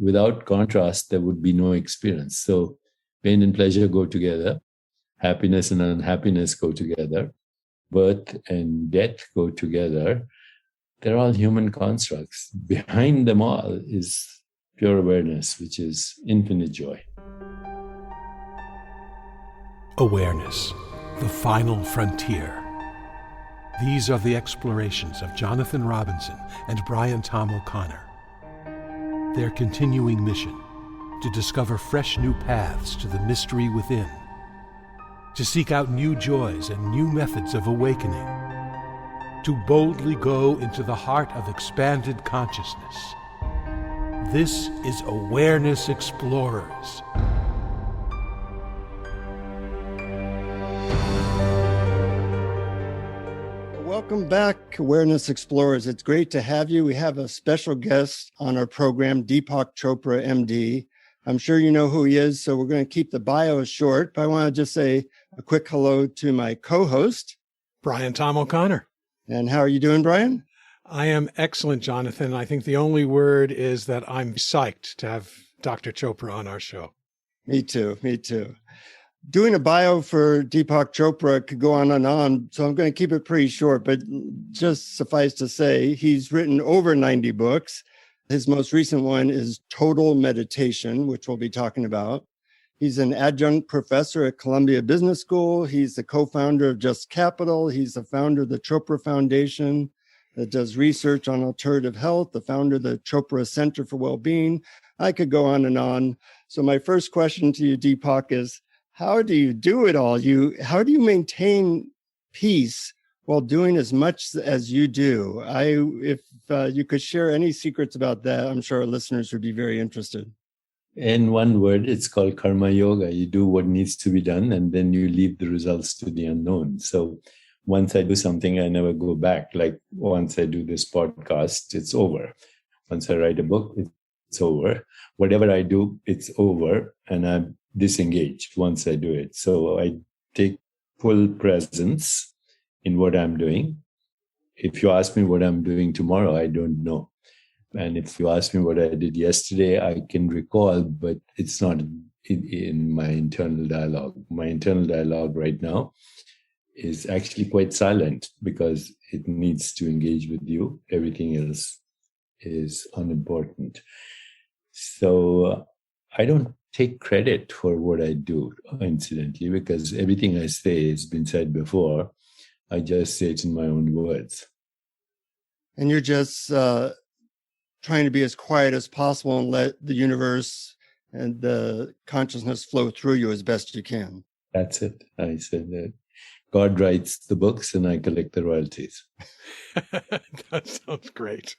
without contrast, there would be no experience. So pain and pleasure go together. Happiness and unhappiness go together. Birth and death go together. They're all human constructs. Behind them all is pure awareness, which is infinite joy. Awareness, the final frontier. These are the explorations of Jonathan Robinson and Brian Tom O'Connor. Their continuing mission, to discover fresh new paths to the mystery within, to seek out new joys and new methods of awakening, to boldly go into the heart of expanded consciousness. This is Awareness Explorers. Welcome back, Awareness Explorers. It's great to have you. We have a special guest on our program, Deepak Chopra, MD. I'm sure you know who he is, so we're going to keep the bio short, but I want to just say a quick hello to my co-host, Brian Tom O'Connor. And how are you doing, Brian? I am excellent, Jonathan. I think the only word is that I'm psyched to have Dr. Chopra on our show. Me too. Doing a bio for Deepak Chopra could go on and on, so I'm going to keep it pretty short, but just suffice to say, he's written over 90 books. His most recent one is Total Meditation, which we'll be talking about. He's an adjunct professor at Columbia Business School. He's the co-founder of Just Capital. He's the founder of the Chopra Foundation that does research on alternative health, the founder of the Chopra Center for Wellbeing. I could go on and on. So my first question to you, Deepak, is how do you do it all? How do you maintain peace while doing as much as you do? If you could share any secrets about that, I'm sure our listeners would be very interested. In one word, it's called karma yoga. You do what needs to be done, and then you leave the results to the unknown. So once I do something, I never go back. Like once I do this podcast, it's over. Once I write a book, it's over. Whatever I do, it's over, and I'm disengaged once I do it. So I take full presence in what I'm doing. If you ask me what I'm doing tomorrow, I don't know. And if you ask me what I did yesterday, I can recall, but it's not in my internal dialogue. My internal dialogue right now is actually quite silent because it needs to engage with you. Everything else is unimportant. So I don't take credit for what I do, incidentally, because everything I say has been said before. I just say it in my own words. And you're just trying to be as quiet as possible and let the universe and the consciousness flow through you as best you can. That's it. I said that. God writes the books and I collect the royalties. That sounds great.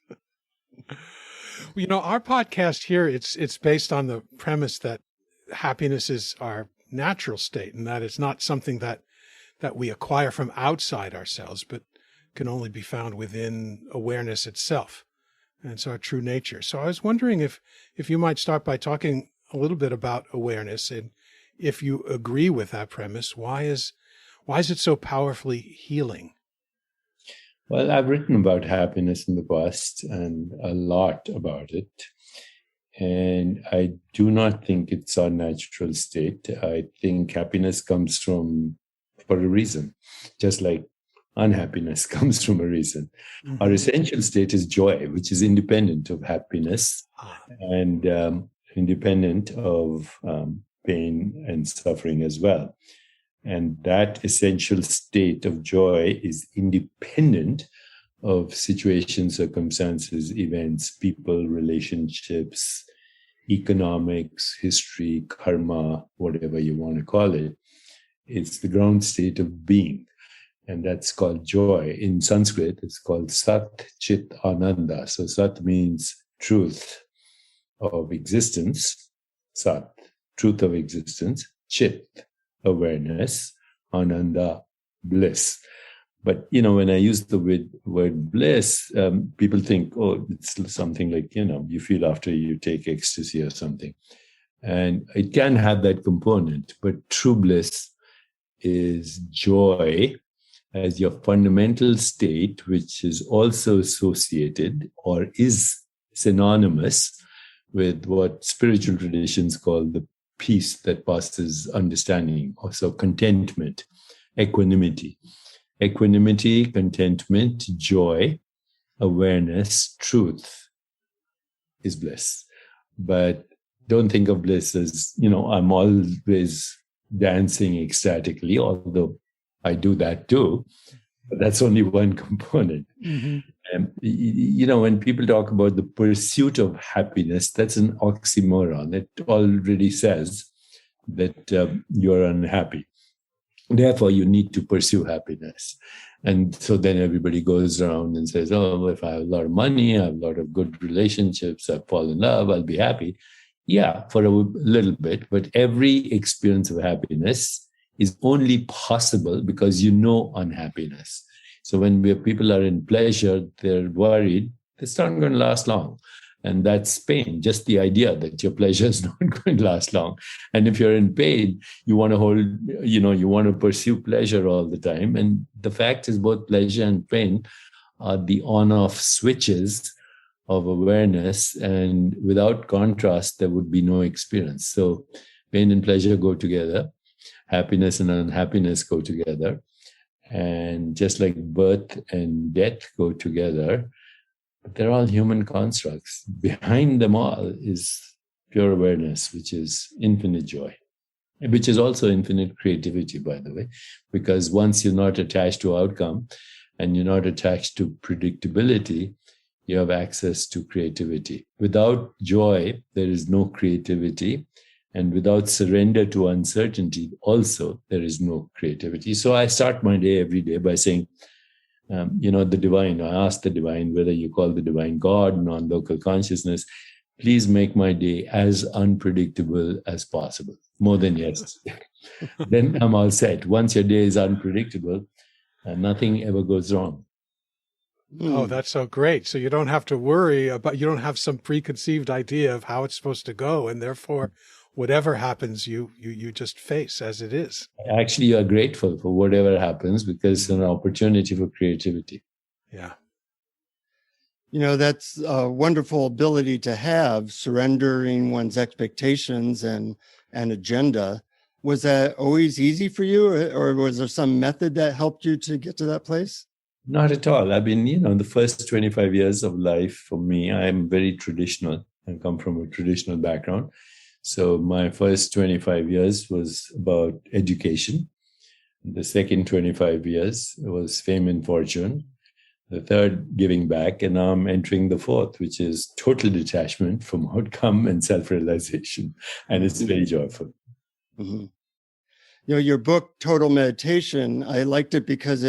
You know, our podcast here, it's based on the premise that happiness is our natural state and that it's not something that we acquire from outside ourselves, but can only be found within awareness itself. And it's our true nature. So I was wondering if you might start by talking a little bit about awareness, and if you agree with that premise, why is it so powerfully healing? Well, I've written about happiness in the past and a lot about it. And I do not think it's our natural state. I think happiness comes for a reason, just like unhappiness comes from a reason. Mm-hmm. Our essential state is joy, which is independent of happiness and independent of pain and suffering as well. And that essential state of joy is independent of situations, circumstances, events, people, relationships, economics, history, karma, whatever you want to call it. It's the ground state of being. And that's called joy. In Sanskrit, it's called Sat Chit Ananda. So Sat means truth of existence. Sat, truth of existence. Chit, awareness. Ananda, bliss. But, when I use the word bliss, people think, oh, it's something like, you feel after you take ecstasy or something. And it can have that component. But true bliss is joy as your fundamental state, which is also associated or is synonymous with what spiritual traditions call the peace that passes understanding, also contentment, equanimity. Equanimity, contentment, joy, awareness, truth is bliss. But don't think of bliss as, I'm always dancing ecstatically, although I do that too. But that's only one component. Mm-hmm. When people talk about the pursuit of happiness, that's an oxymoron. It already says that you're unhappy. Therefore, you need to pursue happiness. And so then everybody goes around and says, oh, if I have a lot of money, I have a lot of good relationships, I fall in love, I'll be happy. Yeah, for a little bit. But every experience of happiness is only possible because you know unhappiness. So when people are in pleasure, they're worried, it's not going to last long. And that's pain, just the idea that your pleasure is not going to last long. And if you're in pain, you want to pursue pleasure all the time. And the fact is both pleasure and pain are the on-off switches of awareness. And without contrast, there would be no experience. So pain and pleasure go together. Happiness and unhappiness go together. And just like birth and death go together, but they're all human constructs. Behind them all is pure awareness, which is infinite joy, which is also infinite creativity, by the way, because once you're not attached to outcome and you're not attached to predictability, you have access to creativity. Without joy, there is no creativity. And without surrender to uncertainty, also, there is no creativity. So I start my day every day by saying, the divine, I ask the divine, whether you call the divine God, non-local consciousness, please make my day as unpredictable as possible, more than yesterday. Then I'm all set. Once your day is unpredictable, nothing ever goes wrong. Oh, that's so great. So you don't have to worry about, you don't have some preconceived idea of how it's supposed to go. And therefore, whatever happens, you just face as it is. Actually, you are grateful for whatever happens because it's an opportunity for creativity. Yeah. That's a wonderful ability to have, surrendering one's expectations and agenda. Was that always easy for you, or was there some method that helped you to get to that place? Not at all. I've been, the first 25 years of life for me, I am very traditional. I come from a traditional background. So my first 25 years was about education. The second 25 years was fame and fortune. The third, giving back. And now I'm entering the fourth, which is total detachment from outcome and self-realization. And it's very joyful. Mm-hmm. Your book, Total Meditation, I liked it because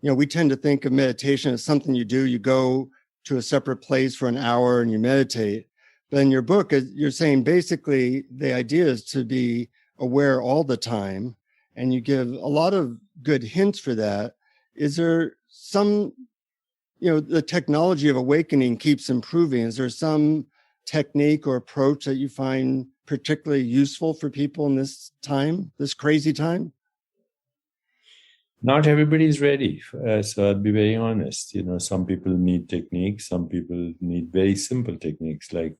we tend to think of meditation as something you do. You go to a separate place for an hour and you meditate. But in your book, you're saying basically the idea is to be aware all the time, and you give a lot of good hints for that. Is there some, the technology of awakening keeps improving. Is there some technique or approach that you find particularly useful for people in this time, this crazy time? Not everybody's ready. So I'll be very honest. Some people need techniques. Some people need very simple techniques like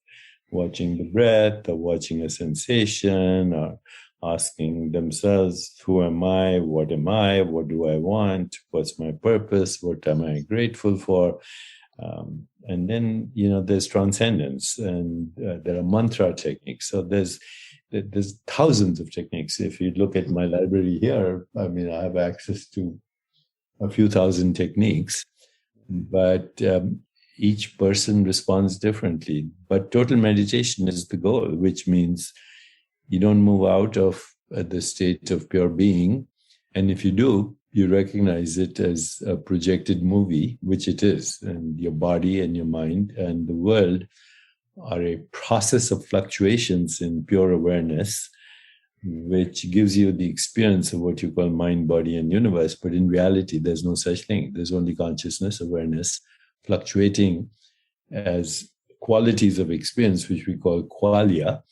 watching the breath or watching a sensation or asking themselves, who am I? What do I want? What's my purpose? What am I grateful for? And then, there's transcendence and there are mantra techniques. So there's thousands of techniques. If you look at my library here, I have access to a few thousand techniques, but each person responds differently. But total meditation is the goal, which means you don't move out of the state of pure being. And if you do, you recognize it as a projected movie, which it is. And your body and your mind and the world are a process of fluctuations in pure awareness, which gives you the experience of what you call mind, body, and universe. But in reality, there's no such thing. There's only consciousness, awareness, fluctuating as qualities of experience, which we call qualia.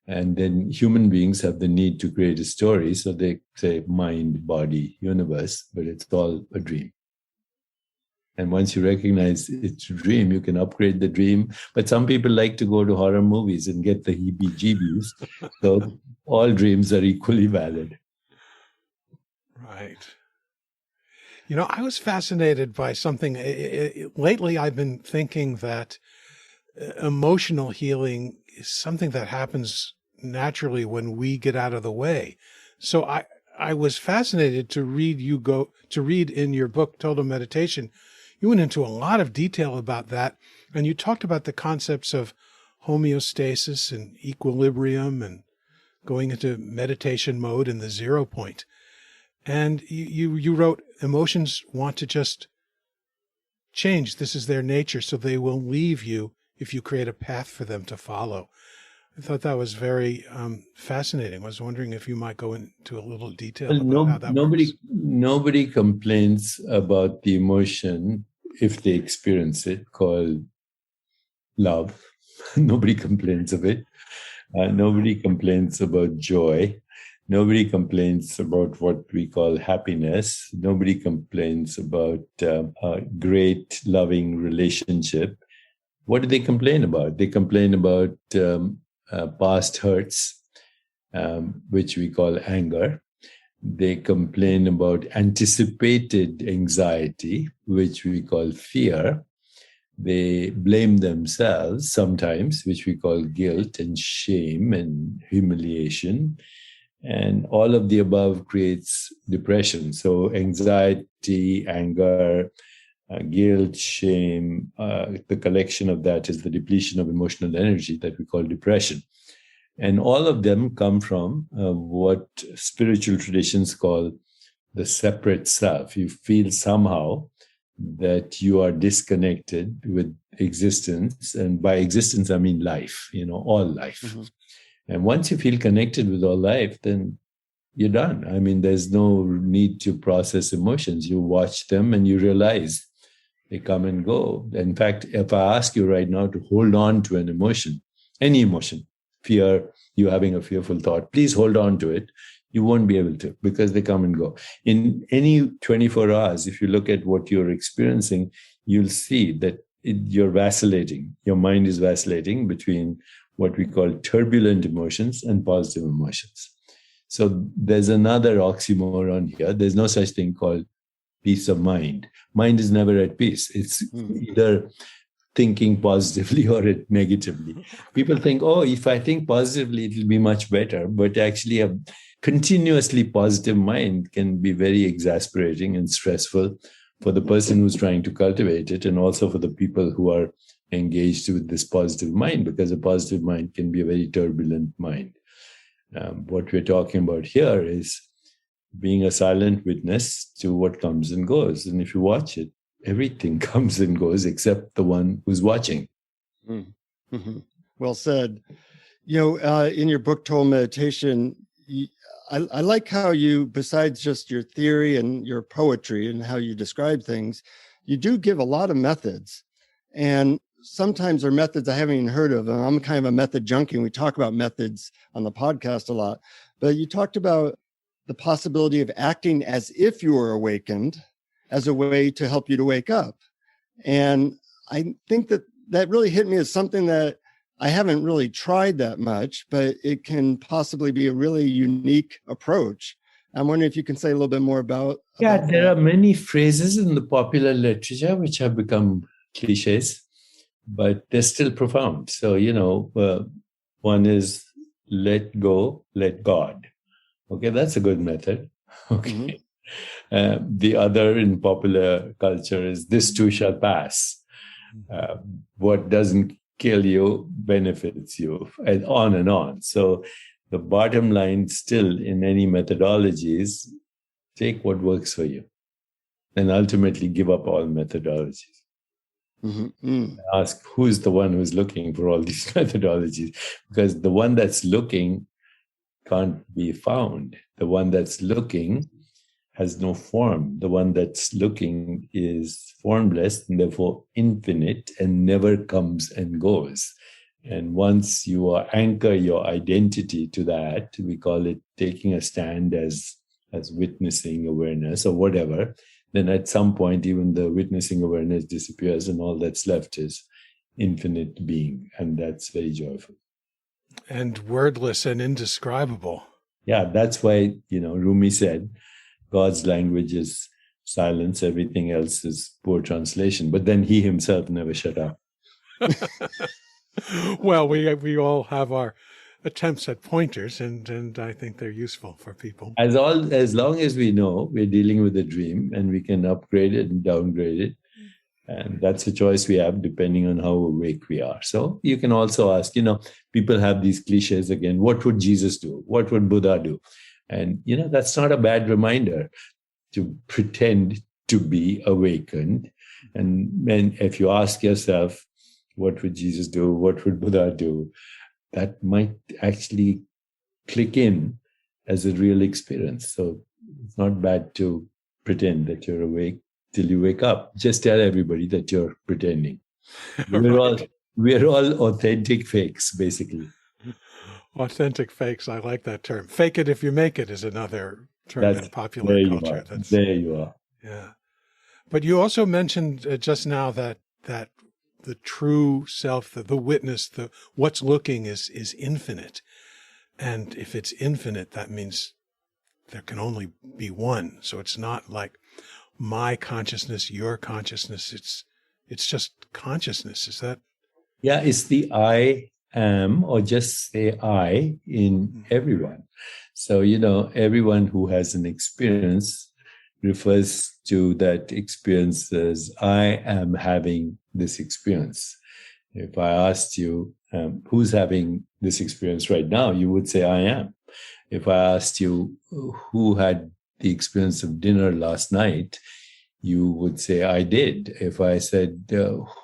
And then human beings have the need to create a story. So they say mind, body, universe, but it's all a dream. And once you recognize it's a dream, you can upgrade the dream. But some people like to go to horror movies and get the heebie-jeebies. So all dreams are equally valid. Right. I was fascinated by something. Lately, I've been thinking that emotional healing is something that happens naturally when we get out of the way. So I was fascinated to read in your book, Total Meditation. You went into a lot of detail about that, and you talked about the concepts of homeostasis and equilibrium and going into meditation mode and the 0 point. And you wrote, emotions want to just change. This is their nature, so they will leave you if you create a path for them to follow. I thought that was very fascinating. I was wondering if you might go into a little detail about how that works. Nobody complains about the emotion if they experience it, called love. Nobody complains of it. Nobody complains about joy. Nobody complains about what we call happiness. Nobody complains about a great, loving relationship. What do they complain about? They complain about past hurts, which we call anger. They complain about anticipated anxiety, which we call fear. They blame themselves sometimes, which we call guilt and shame and humiliation. And all of the above creates depression. So anxiety, anger, guilt, shame, the collection of that is the depletion of emotional energy that we call depression. And all of them come from what spiritual traditions call the separate self. You feel somehow that you are disconnected with existence. And by existence, I mean life, all life. Mm-hmm. And once you feel connected with all life, then you're done. I mean, there's no need to process emotions. You watch them and you realize they come and go. In fact, if I ask you right now to hold on to an emotion, any emotion, fear, you having a fearful thought, please hold on to it. You won't be able to, because they come and go. In any 24 hours, if you look at what you're experiencing, you'll see that you're vacillating. Your mind is vacillating between what we call turbulent emotions and positive emotions. So there's another oxymoron here. There's no such thing called peace of mind. Mind is never at peace. It's either thinking positively or negatively. People think, if I think positively, it'll be much better. But actually, a continuously positive mind can be very exasperating and stressful for the person who's trying to cultivate it, and also for the people who are engaged with this positive mind, because a positive mind can be a very turbulent mind. What we're talking about here is being a silent witness to what comes and goes. And if you watch it, everything comes and goes except the one who's watching. Mm-hmm. Well said. In your book, Total Meditation, I like how you, besides just your theory and your poetry and how you describe things, you do give a lot of methods. And sometimes they're methods I haven't even heard of. And I'm kind of a method junkie. We talk about methods on the podcast a lot. But you talked about the possibility of acting as if you were awakened as a way to help you to wake up. And I think that really hit me as something that I haven't really tried that much, but it can possibly be a really unique approach. I'm wondering if you can say a little bit more about there are many phrases in the popular literature which have become cliches, but they're still profound. So, one is let go, let God. Okay, that's a good method. Okay. Mm-hmm. The other in popular culture is this too shall pass. What doesn't kill you benefits you, and on and on. So the bottom line still in any methodology is take what works for you and ultimately give up all methodologies. Mm-hmm. Ask who's the one who's looking for all these methodologies, because the one that's looking can't be found. The one that's looking has no form. The one that's looking is formless and therefore infinite and never comes and goes. And once you anchor your identity to that, we call it taking a stand as witnessing awareness or whatever, then at some point, even the witnessing awareness disappears and all that's left is infinite being. And that's very joyful. And wordless and indescribable. Yeah, that's why, Rumi said, God's language is silence, everything else is poor translation. But then he himself never shut up. Well, we all have our attempts at pointers, and I think they're useful for people. As long as we know we're dealing with a dream and we can upgrade it and downgrade it, and that's a choice we have depending on how awake we are. So you can also ask, people have these cliches again, what would Jesus do? What would Buddha do? And, that's not a bad reminder to pretend to be awakened. And then if you ask yourself, what would Jesus do? What would Buddha do? That might actually click in as a real experience. So it's not bad to pretend that you're awake till you wake up. Just tell everybody that you're pretending. We're all authentic fakes, basically. Authentic fakes. I like that term. Fake it if you make it is another term in popular culture. There you are. Yeah. But you also mentioned just now that the true self, the witness, what's looking is infinite. And if it's infinite, that means there can only be one. So it's not like my consciousness, your consciousness. It's just consciousness. Is that? Yeah, it's the I am, or just say I in everyone. So, everyone who has an experience refers to that experience as I am having this experience. If I asked you, who's having this experience right now, you would say, I am. If I asked you, who had the experience of dinner last night, you would say, I did. If I said,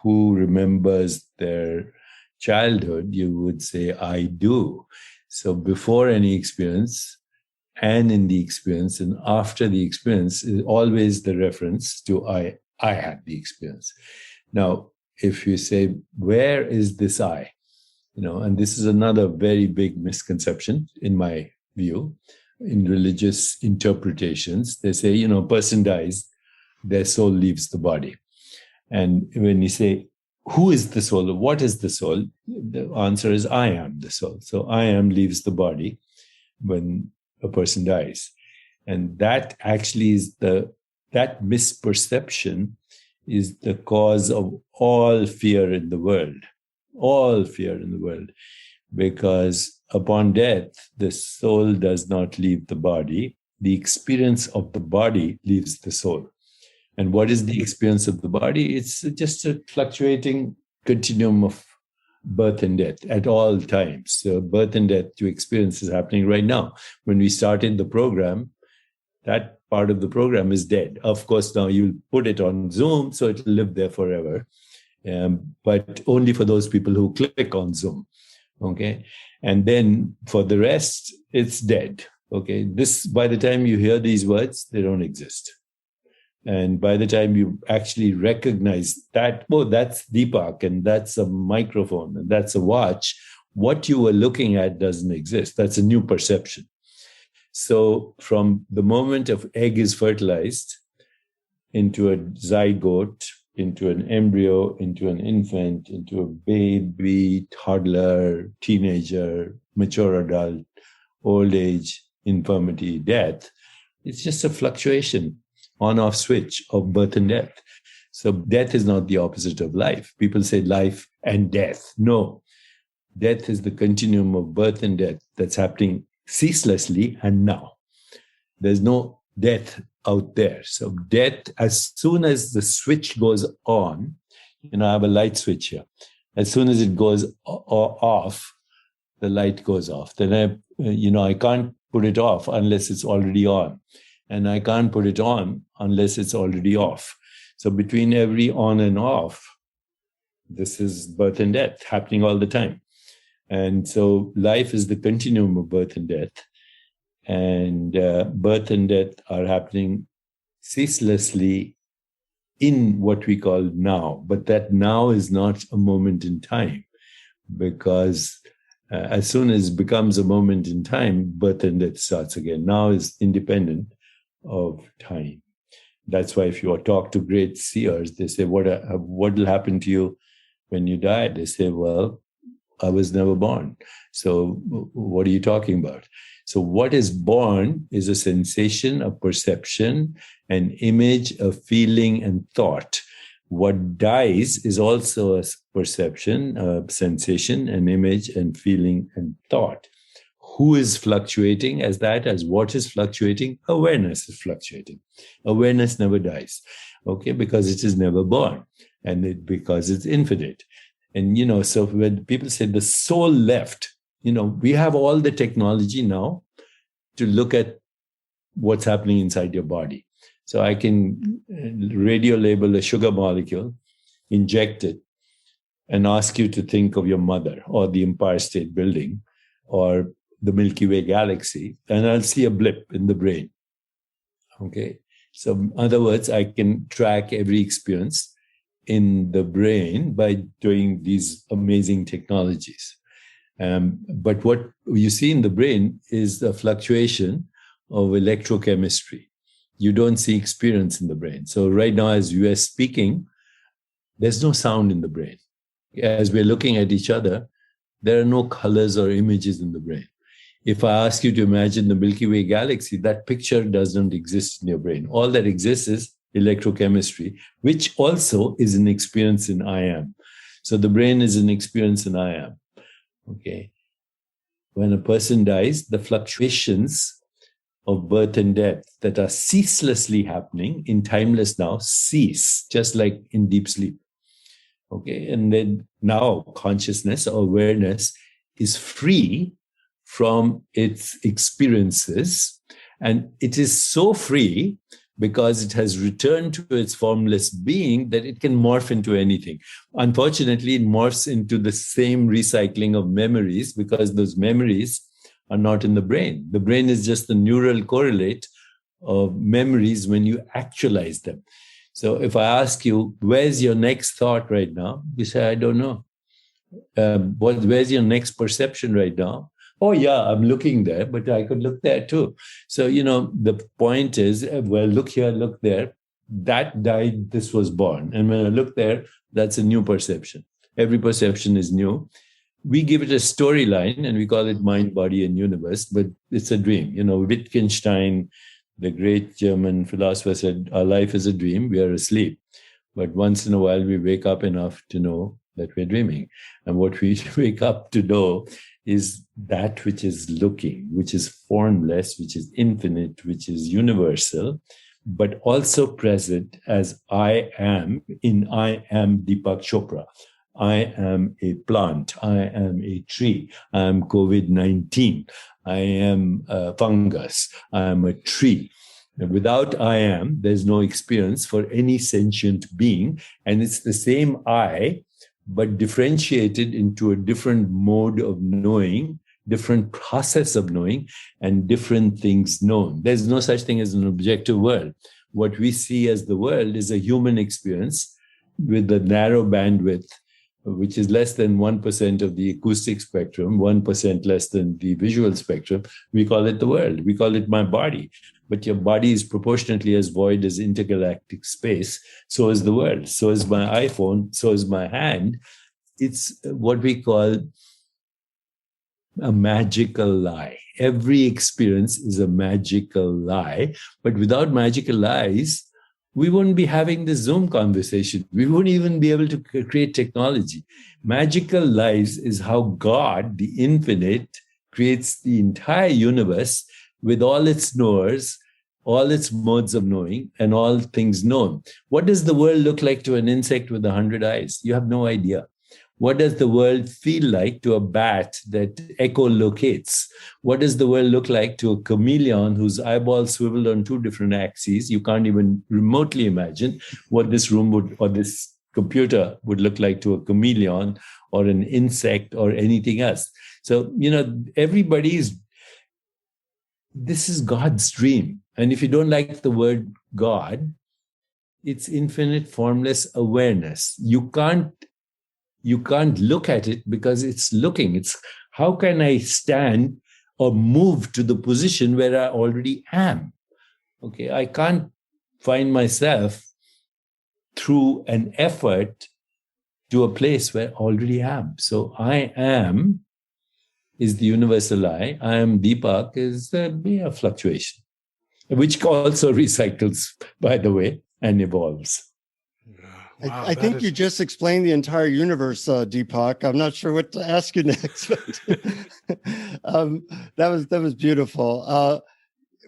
who remembers their childhood, you would say, I do. So before any experience, and in the experience, and after the experience, is always the reference to I had the experience. Now, if you say, where is this I? And this is another very big misconception, in my view, in religious interpretations. They say, person dies, their soul leaves the body. And when you say, who is the soul? What is the soul? The answer is, I am the soul. So I am leaves the body when a person dies. And that actually is that misperception is the cause of all fear in the world. All fear in the world. Because upon death, the soul does not leave the body. The experience of the body leaves the soul. And what is the experience of the body? It's just a fluctuating continuum of birth and death at all times. So birth and death to experience is happening right now. When we started the program, that part of the program is dead. Of course, now you'll put it on Zoom, so it'll live there forever. But only for those people who click on Zoom. Okay. And then for the rest, it's dead. Okay. By the time you hear these words, they don't exist. And by the time you actually recognize that, that's Deepak, and that's a microphone, and that's a watch, what you were looking at doesn't exist. That's a new perception. So from the moment of egg is fertilized into a zygote, into an embryo, into an infant, into a baby, toddler, teenager, mature adult, old age, infirmity, death, it's just a fluctuation, on-off switch of birth and death. So death is not the opposite of life. People say life and death. No, death is the continuum of birth and death that's happening ceaselessly and now. There's no death out there. So death, as soon as the switch goes on, I have a light switch here. As soon as it goes off, the light goes off. Then I can't put it off unless it's already on. And I can't put it on unless it's already off. So between every on and off, this is birth and death happening all the time. And so life is the continuum of birth and death. And birth and death are happening ceaselessly in what we call now. But that now is not a moment in time, because as soon as it becomes a moment in time, birth and death starts again. Now is independent of time. That's why if you talk to great seers, they say, what will happen to you when you die? They say, well, I was never born. So what are you talking about? So what is born is a sensation, a perception, an image, a feeling, and thought. What dies is also a perception, a sensation, an image, and feeling, and thought. Who is fluctuating as that? As what is fluctuating? Awareness is fluctuating. Awareness never dies, okay, because it is never born, and because it's infinite. And, so when people say the soul left, we have all the technology now to look at what's happening inside your body. So I can radio label a sugar molecule, inject it, and ask you to think of your mother or the Empire State Building or the Milky Way galaxy, and I'll see a blip in the brain. Okay. So in other words, I can track every experience in the brain by doing these amazing technologies. But what you see in the brain is the fluctuation of electrochemistry. You don't see experience in the brain. So right now, as you are speaking, there's no sound in the brain. As we're looking at each other, there are no colors or images in the brain. If I ask you to imagine the Milky Way galaxy, that picture doesn't exist in your brain. All that exists is electrochemistry, which also is an experience in I am. So the brain is an experience in I am. Okay. When a person dies, the fluctuations of birth and death that are ceaselessly happening in timeless now cease, just like in deep sleep. Okay. And then now consciousness or awareness is free from its experiences. And it is so free because it has returned to its formless being that it can morph into anything. Unfortunately, it morphs into the same recycling of memories because those memories are not in the brain. The brain is just the neural correlate of memories when you actualize them. So if I ask you, where's your next thought right now? You say, I don't know. Where's your next perception right now? Oh, yeah, I'm looking there, but I could look there too. So, the point is, well, look here, look there. That died, this was born. And when I look there, that's a new perception. Every perception is new. We give it a storyline and we call it mind, body, and universe, but it's a dream. Wittgenstein, the great German philosopher, said, our life is a dream, we are asleep. But once in a while, we wake up enough to know that we're dreaming. And what we wake up to know is that which is looking, which is formless, which is infinite, which is universal, but also present as I am in I am Deepak Chopra. I am a plant. I am a tree. I am COVID-19. I am a fungus. I am a tree. And without I am, there's no experience for any sentient being. And it's the same I, but differentiated into a different mode of knowing, different process of knowing, and different things known. There's no such thing as an objective world. What we see as the world is a human experience with a narrow bandwidth, which is less than 1% of the acoustic spectrum, 1% less than the visual spectrum. We call it the world. We call it my body. But your body is proportionately as void as intergalactic space. So is the world. So is my iPhone. So is my hand. It's what we call a magical lie. Every experience is a magical lie. But without magical lies, we wouldn't be having this Zoom conversation. We wouldn't even be able to create technology. Magical lies is how God, the infinite, creates the entire universe with all its knowers, all its modes of knowing, and all things known. What does the world look like to an insect with 100 eyes? You have no idea. What does the world feel like to a bat that echolocates? What does the world look like to a chameleon whose eyeballs swiveled on two different axes? You can't even remotely imagine what this room would, or this computer would look like to a chameleon or an insect or anything else. So, this is God's dream. And if you don't like the word God, it's infinite formless awareness. You can't look at it because it's looking. It's how can I stand or move to the position where I already am? Okay, I can't find myself through an effort to a place where I already am. So I am is the universal I am Deepak is a fluctuation, which also recycles, by the way, and evolves. Wow, I think you just explained the entire universe, Deepak. I'm not sure what to ask you next, but that was beautiful.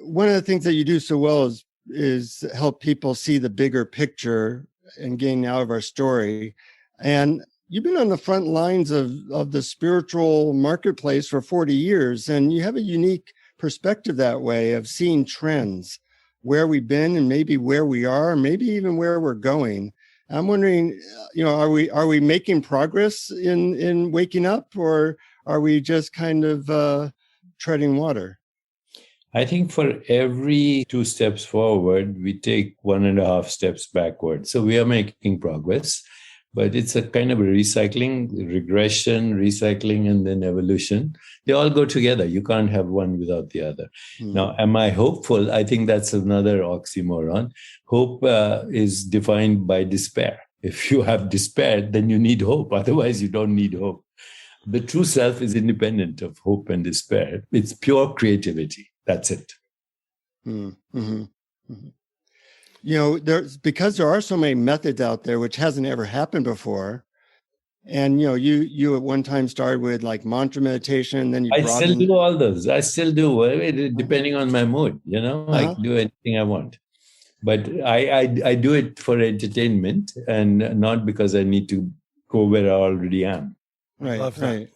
One of the things that you do so well is help people see the bigger picture and gain out of our story. And you've been on the front lines of the spiritual marketplace for 40 years, and you have a unique perspective that way of seeing trends, where we've been and maybe where we are, maybe even where we're going. I'm wondering, are we making progress in waking up, or are we just kind of treading water? I think for every 2 steps forward, we take 1.5 steps backward. So we are making progress, but it's a kind of a recycling, regression, recycling, and then evolution. They all go together. You can't have one without the other. Now, am I hopeful? I think that's another oxymoron. Hope is defined by despair. If you have despair, then you need hope. Otherwise, you don't need hope. The true self is independent of hope and despair. It's pure creativity. That's it. Mm-hmm. Mm-hmm. Because there are so many methods out there, which hasn't ever happened before. And, you at one time started with like mantra meditation, then you I still do all those. I still do, depending on my mood, I can do anything I want. But I do it for entertainment and not because I need to go where I already am. Right, right.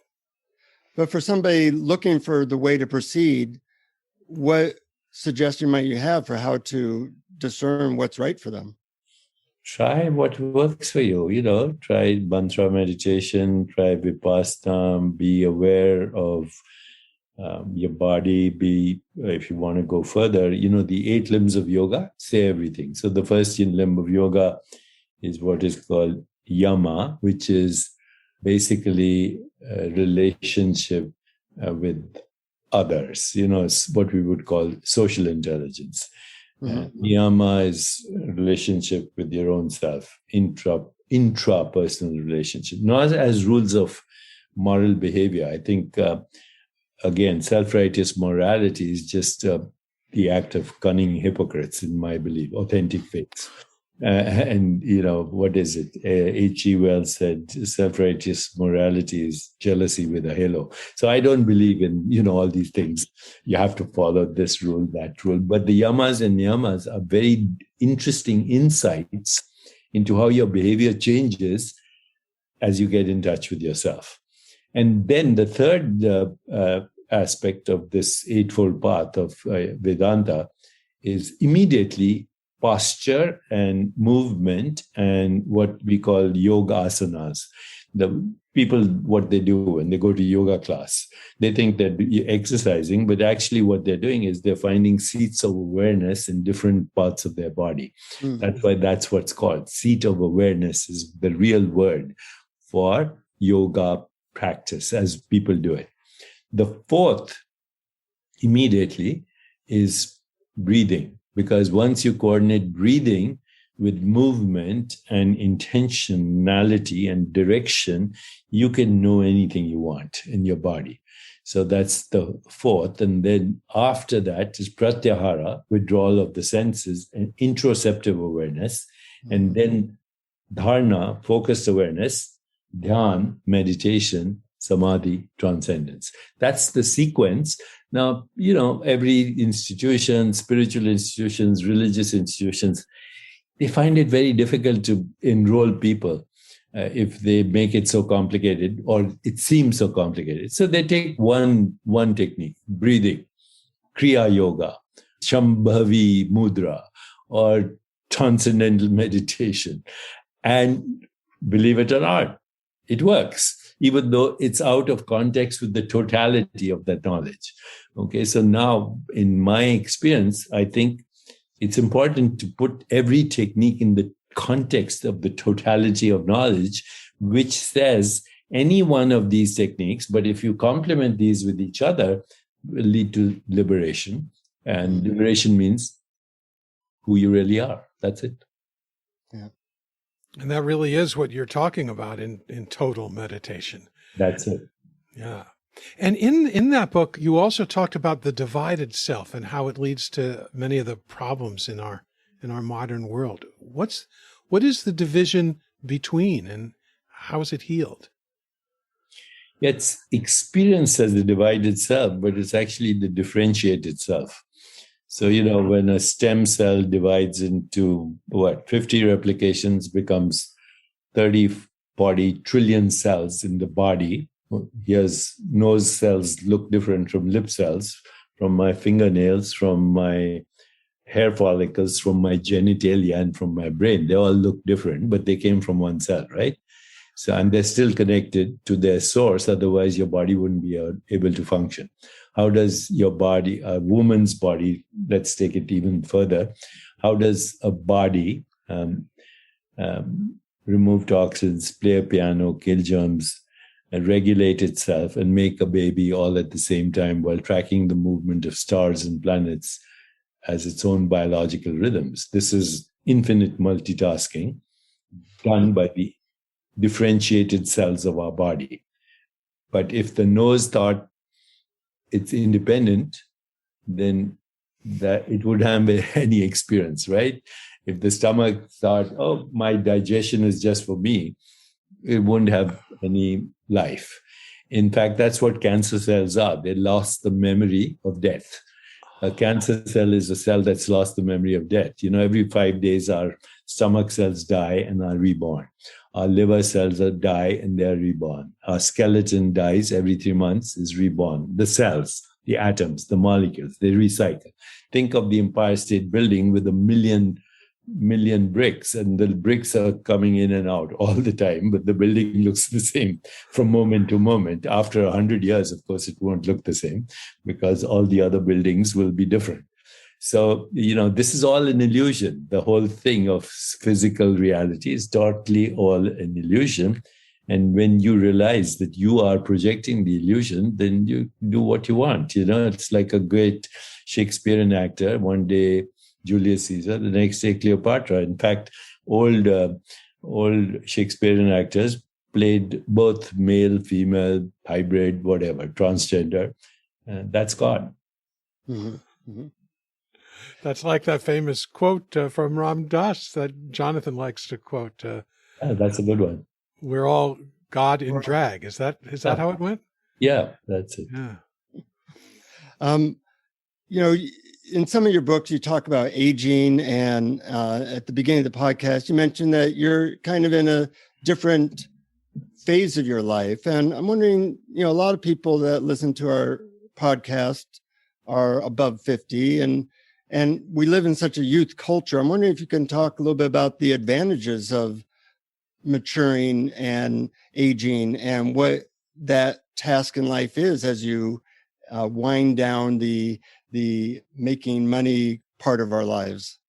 But for somebody looking for the way to proceed, what suggestion might you have for how to discern what's right for them? Try what works for you. Try mantra meditation, try vipassana, be aware of your body, if you want to go further, the 8 limbs of yoga say everything. So the first limb of yoga is what is called yama, which is basically a relationship with others. It's what we would call social intelligence. Niyama is a relationship with your own self, intrapersonal relationship, not as rules of moral behavior. I think, again, self-righteous morality is just the act of cunning hypocrites, in my belief, authentic fakes. And, what is it? H.G. Wells said, self-righteous morality is jealousy with a halo. So I don't believe in, all these things. You have to follow this rule, that rule. But the yamas and niyamas are very interesting insights into how your behavior changes as you get in touch with yourself. And then the third aspect of this eightfold path of Vedanta is immediately posture and movement and what we call yoga asanas. The people, what they do when they go to yoga class, they think that you're exercising, but actually what they're doing is they're finding seats of awareness in different parts of their body. That's why that's what's called seat of awareness is the real word for yoga practice as people do it. The fourth immediately is breathing. Because once you coordinate breathing with movement and intentionality and direction, you can know anything you want in your body. So that's the fourth. And then after that is pratyahara, withdrawal of the senses, and interoceptive awareness. And then dharana, focused awareness, dhyan, meditation, samadhi, transcendence. That's the sequence. Now, every institution, spiritual institutions, religious institutions, they find it very difficult to enroll people if they make it so complicated or it seems so complicated. So they take one technique, breathing, Kriya Yoga, Shambhavi Mudra, or transcendental meditation. And believe it or not, it works, even though it's out of context with the totality of that knowledge. Okay, so now in my experience, I think it's important to put every technique in the context of the totality of knowledge, which says any one of these techniques, but if you complement these with each other, will lead to liberation. And liberation means who you really are. That's it. Yeah. And that really is what you're talking about in total meditation. That's it. Yeah. And in that book, you also talked about the divided self and how it leads to many of the problems in our modern world. What is the division between, and how is it healed? It's experienced as the divided self, but it's actually the differentiated self. So, when a stem cell divides into 50 replications, becomes 30, 40 trillion cells in the body. Here's nose cells look different from lip cells, from my fingernails, from my hair follicles, from my genitalia, and from my brain. They all look different, but they came from one cell, right? So, and they're still connected to their source. Otherwise, your body wouldn't be able to function. How does your body, a woman's body, let's take it even further, how does a body remove toxins, play a piano, kill germs, and regulate itself and make a baby all at the same time while tracking the movement of stars and planets as its own biological rhythms? This is infinite multitasking done by the differentiated cells of our body. But if the nose thought it's independent, then that it would have any experience, right? If the stomach thought, oh, my digestion is just for me, it wouldn't have any life. In fact, that's what cancer cells are. They lost the memory of death. A cancer cell is a cell that's lost the memory of death. Every 5 days, our stomach cells die and are reborn. Our liver cells die and they're reborn. Our skeleton dies every 3 months, is reborn. The cells, the atoms, the molecules, they recycle. Think of the Empire State Building with a million bricks, and the bricks are coming in and out all the time, but the building looks the same from moment to moment. After 100 years, of course, it won't look the same because all the other buildings will be different. So, this is all an illusion. The whole thing of physical reality is totally all an illusion. And when you realize that you are projecting the illusion, then you do what you want. It's like a great Shakespearean actor. One day, Julius Caesar, the next day, Cleopatra. In fact, old Shakespearean actors played both male, female, hybrid, whatever, transgender. That's God. Mm-hmm. Mm-hmm. That's like that famous quote from Ram Dass that Jonathan likes to quote. That's a good one. We're all God in drag. Is that how it went? Yeah, that's it. Yeah. In some of your books, you talk about aging, and at the beginning of the podcast, you mentioned that you're kind of in a different phase of your life. And I'm wondering, a lot of people that listen to our podcast are above 50, and we live in such a youth culture. I'm wondering if you can talk a little bit about the advantages of maturing and aging and what that task in life is as you wind down the making money part of our lives.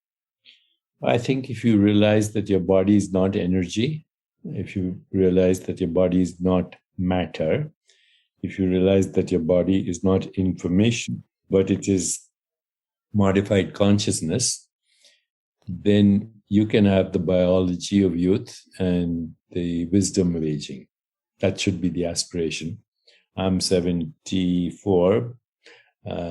I think if you realize that your body is not energy, if you realize that your body is not matter, if you realize that your body is not information, but it is modified consciousness, then you can have the biology of youth and the wisdom of aging. That should be the aspiration. I'm 74,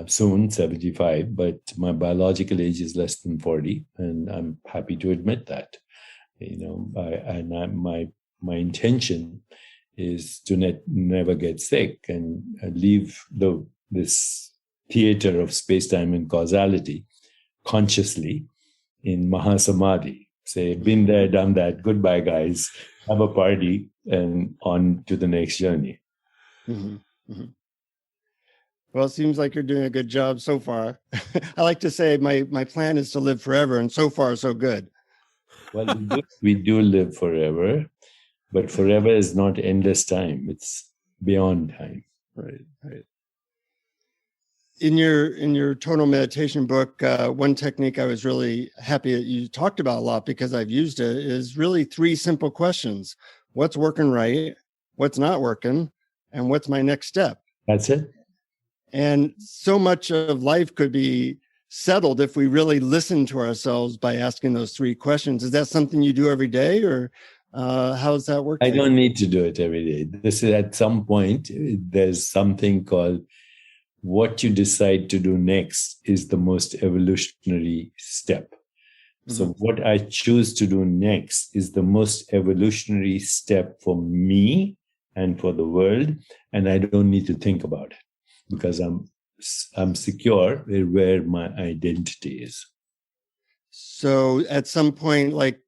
soon 75, but my biological age is less than 40, and I'm happy to admit that. My intention is to never get sick and leave this theater of space-time and causality consciously in Mahasamadhi. Say, been there, done that. Goodbye, guys. Have a party and on to the next journey. Mm-hmm. Mm-hmm. Well, it seems like you're doing a good job so far. I like to say my plan is to live forever, and so far, so good. Well, we do live forever, but forever is not endless time. It's beyond time. Right. In your total meditation book, one technique I was really happy that you talked about a lot because I've used it is really 3 simple questions. What's working right? What's not working? And what's my next step? That's it. And so much of life could be settled if we really listen to ourselves by asking those three questions. Is that something you do every day, or how does that work? I don't need to do it every day. This is at some point, there's something called what you decide to do next is the most evolutionary step. So what I choose to do next is the most evolutionary step for me and for the world. And I don't need to think about it because I'm secure where my identity is. So at some point, like,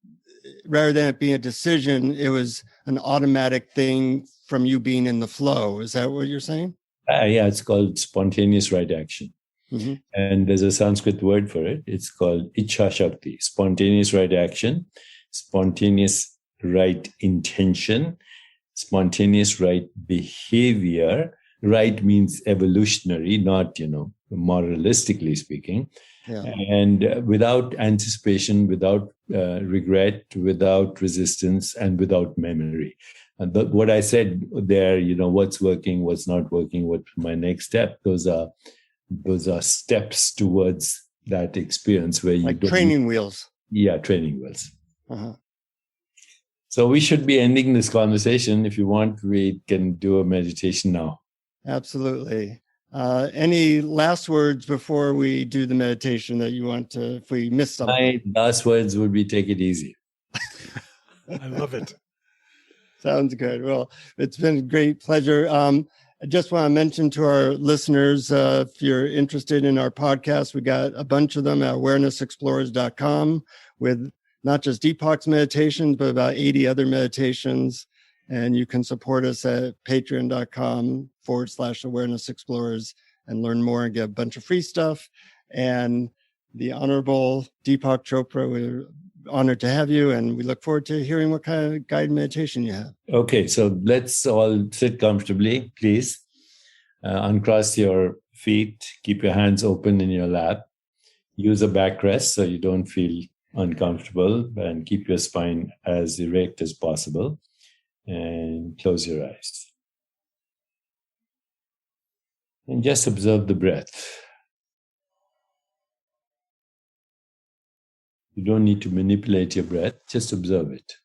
rather than it being a decision, it was an automatic thing from you being in the flow. Is that what you're saying? Yeah, it's called spontaneous right action. And there's a Sanskrit word for it. It's called Ichha Shakti, spontaneous right action, spontaneous right intention, spontaneous right behavior. Right means evolutionary, not, moralistically speaking. Yeah. And without anticipation, without regret, without resistance, and without memory. And what I said there, what's working, what's not working, what's my next step, those are steps towards that experience where you like training wheels. Yeah, training wheels. So we should be ending this conversation. If you want, we can do a meditation now. Absolutely. Any last words before we do the meditation that you want to, if we miss something? My last words would be take it easy. I love it. Sounds good. Well, it's been a great pleasure. I just want to mention to our listeners, if you're interested in our podcast, we got a bunch of them at awarenessexplorers.com with not just Deepak's meditations, but about 80 other meditations. And you can support us at patreon.com/awareness explorers and learn more and get a bunch of free stuff. And the Honorable Deepak Chopra, we're honored to have you. And we look forward to hearing what kind of guided meditation you have. Okay, so let's all sit comfortably, please. Uncross your feet, keep your hands open in your lap. Use a backrest so you don't feel uncomfortable, and keep your spine as erect as possible. And close your eyes. And just observe the breath. You don't need to manipulate your breath, just observe it.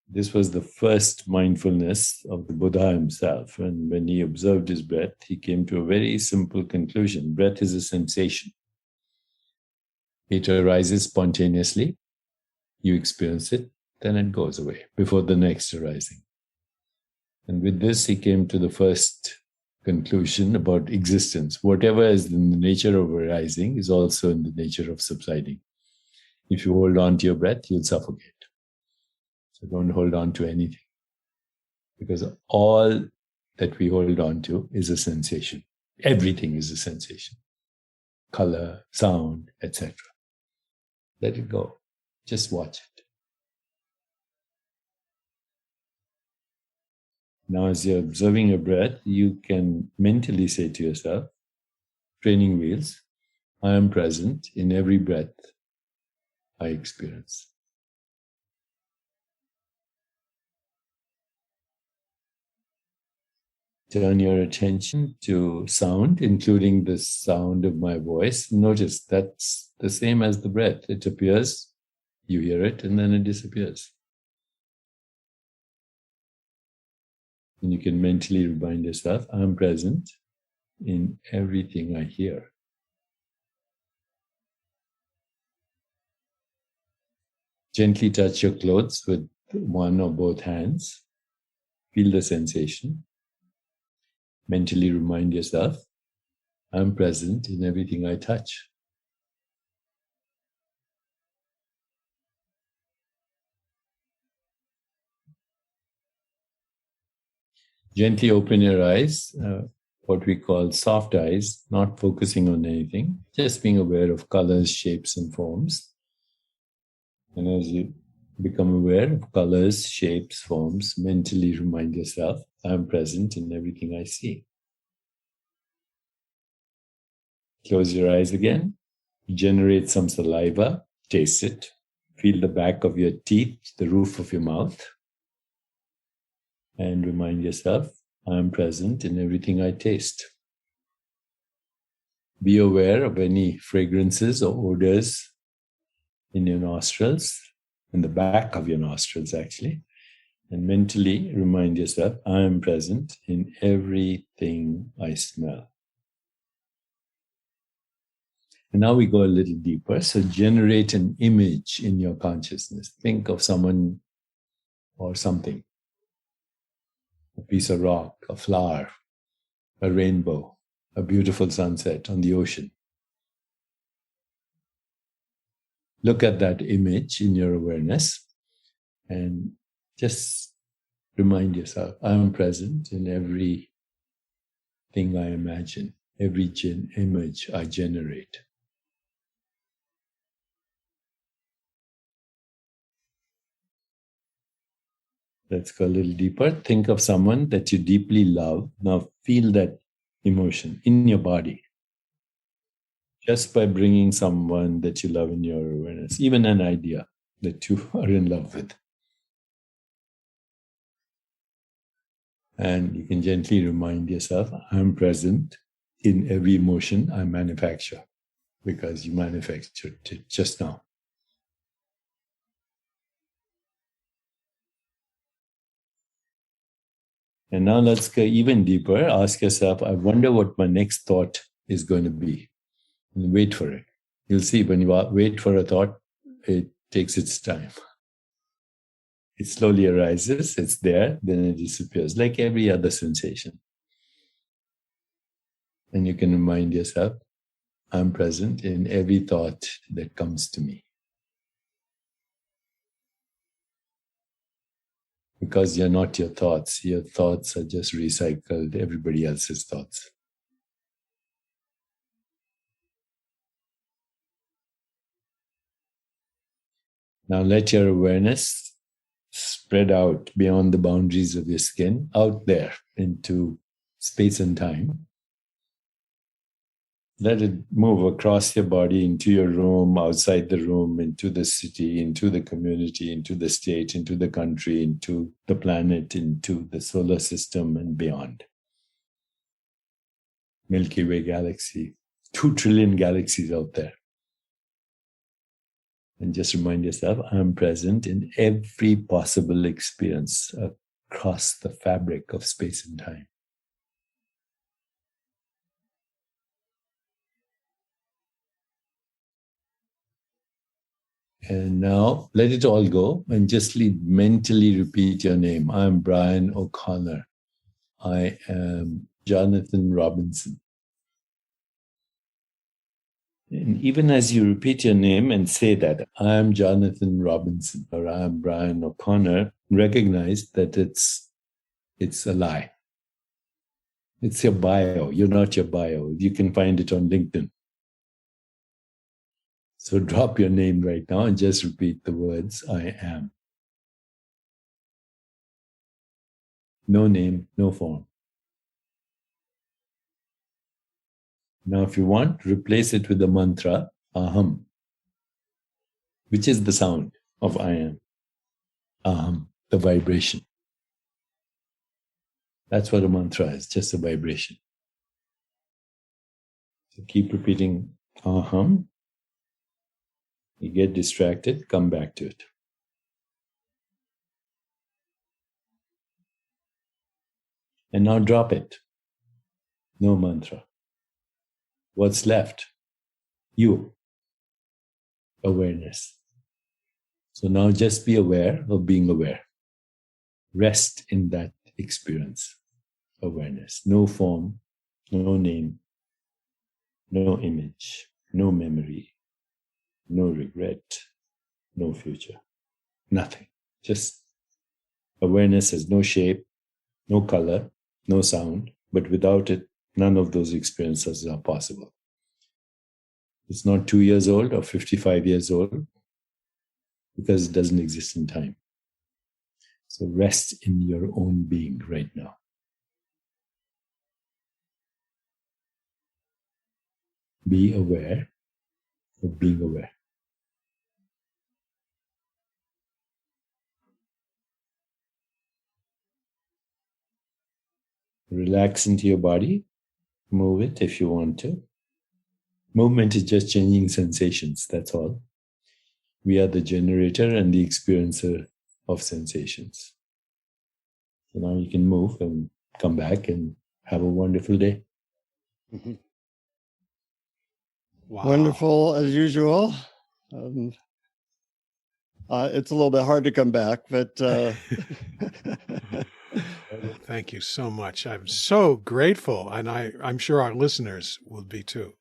This was the first mindfulness of the Buddha himself. And when he observed his breath, he came to a very simple conclusion. Breath is a sensation. It arises spontaneously. You experience it, then it goes away before the next arising. And with this, he came to the first conclusion about existence. Whatever is in the nature of arising is also in the nature of subsiding. If you hold on to your breath, you'll suffocate. So don't hold on to anything, because all that we hold on to is a sensation. Everything is a sensation. Color, sound, etc. Let it go. Just watch it. Now, as you're observing your breath, you can mentally say to yourself, training wheels, I am present in every breath I experience. Turn your attention to sound, including the sound of my voice. Notice that's the same as the breath. It appears, you hear it, and then it disappears. And you can mentally remind yourself, I'm present in everything I hear. Gently touch your clothes with one or both hands. Feel the sensation. Mentally remind yourself, I'm present in everything I touch. Gently open your eyes, what we call soft eyes, not focusing on anything, just being aware of colors, shapes, and forms. And as you become aware of colors, shapes, forms, mentally remind yourself, I'm present in everything I see. Close your eyes again. Generate some saliva. Taste it. Feel the back of your teeth, the roof of your mouth. And remind yourself, I'm present in everything I taste. Be aware of any fragrances or odors in your nostrils, in the back of your nostrils, actually. And mentally remind yourself, I am present in everything I smell. And now we go a little deeper. So generate an image in your consciousness. Think of someone or something. A piece of rock, a flower, a rainbow, a beautiful sunset on the ocean. Look at that image in your awareness and just remind yourself, I am present in everything I imagine, every image I generate. Let's go a little deeper. Think of someone that you deeply love. Now feel that emotion in your body. Just by bringing someone that you love in your awareness, even an idea that you are in love with. And you can gently remind yourself, I'm present in every emotion I manufacture, because you manufactured it just now. And now let's go even deeper. Ask yourself, I wonder what my next thought is going to be. And wait for it. You'll see when you wait for a thought, it takes its time. It slowly arises, it's there, then it disappears, like every other sensation. And you can remind yourself, I'm present in every thought that comes to me. Because you're not your thoughts are just recycled everybody else's thoughts. Now let your awareness spread out beyond the boundaries of your skin, out there into space and time. Let it move across your body, into your room, outside the room, into the city, into the community, into the state, into the country, into the planet, into the solar system and beyond. Milky Way galaxy, 2 trillion galaxies out there. And just remind yourself, I'm present in every possible experience across the fabric of space and time. And now let it all go and just mentally repeat your name. I'm Brian O'Connor. I am Jonathan Robinson. And even as you repeat your name and say that, I'm Jonathan Robinson or I'm Brian O'Connor, recognize that it's a lie. It's your bio. You're not your bio. You can find it on LinkedIn. So drop your name right now and just repeat the words, I am. No name, no form. Now, if you want, replace it with the mantra, aham, which is the sound of I am. Aham, the vibration. That's what a mantra is, just a vibration. So keep repeating aham. You get distracted, come back to it. And now drop it. No mantra. What's left? You. Awareness. So now just be aware of being aware. Rest in that experience. Awareness. No form, no name, no image, no memory, no regret, no future. Nothing. Just awareness has no shape, no color, no sound, but without it, none of those experiences are possible. It's not 2 years old or 55 years old because it doesn't exist in time. So rest in your own being right now. Be aware of being aware. Relax into your body. Move it if you want to. Movement is just changing sensations, that's all. We are the generator and the experiencer of sensations. So now you can move and come back and have a wonderful day. Mm-hmm. Wow. Wonderful as usual. It's a little bit hard to come back, but thank you so much. I'm so grateful, and I'm sure our listeners will be too.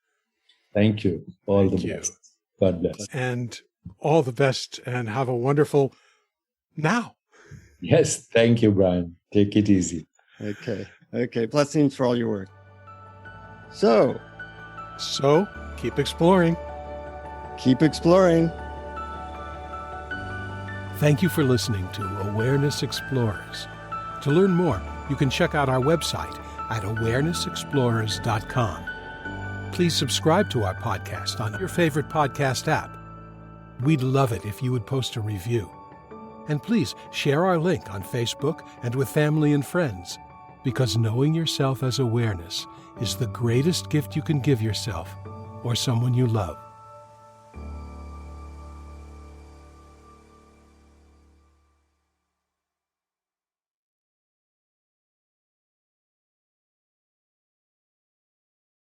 Thank you. All Thank the you. best. God bless. And all the best, and have a wonderful now. Yes, thank you, Brian. Take it easy. Okay. Blessings for all your work. So keep exploring. Keep exploring. Thank you for listening to Awareness Explorers. To learn more, you can check out our website at awarenessexplorers.com. Please subscribe to our podcast on your favorite podcast app. We'd love it if you would post a review. And please share our link on Facebook and with family and friends, because knowing yourself as awareness is the greatest gift you can give yourself or someone you love.